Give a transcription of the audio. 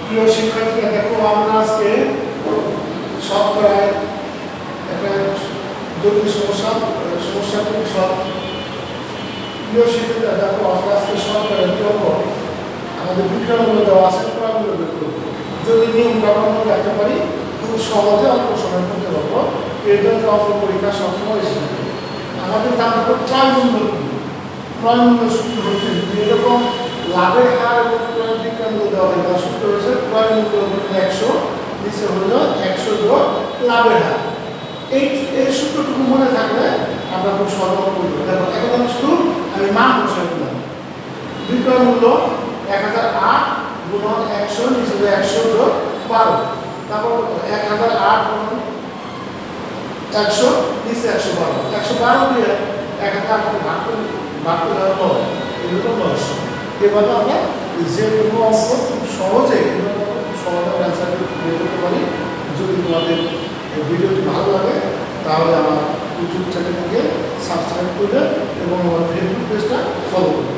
প্রিয় শিক্ষার্থীরা দেখো আমরা আজকে শতকরায় একটা জটিল সমস্যাটি সব প্রিয় শিক্ষার্থীরা দেখো আমরা আজকে শতকরার জন্য আমাদের বিজ্ঞানগুলো দেওয়া আছে প্রয়োগগুলো বের করবো যদি নিয়মটা আমরা দেখতে পারি খুব সহজে অল্প সময় করতে পারবো এর জন্য অল্প পরীক্ষা সবসময় এসে থাকে আমাদের জানতে হবে ক্রয় মূল্য সূত্র হচ্ছে এরকম লাভের হার এবং ক্রয় বিজ্ঞানগুলো দেওয়া হয় তার সূত্র হচ্ছে ক্রয় মূল্য 100 নিচে হলো 100 যোগ লাভের হার এই সূত্রটুকু মনে থাকলে আমরা খুব সরল করবো দেখো এখন শুধু আমি মান বসাই দিলাম বিক্রয় মূল্য 1008 গুণন 100 নিচে 100 যোগ 12 তারপর 1008 গুণন 100 নিচে 112 112 দিয়ে 1008 ভাগ করে দেওয়া এগুলো 900 এভাবে আমরা যে কোনো অঙ্ক খুব সহজে সমাধান অ্যান্সার বের করতে পারি যদি তোমাদের ভিডিওটি ভালো লাগে তাহলে আমার ইউটিউব চ্যানেলটিকে সাবস্ক্রাইব করবে এবং আমার ফেসবুক পেজটা ফলো করবে।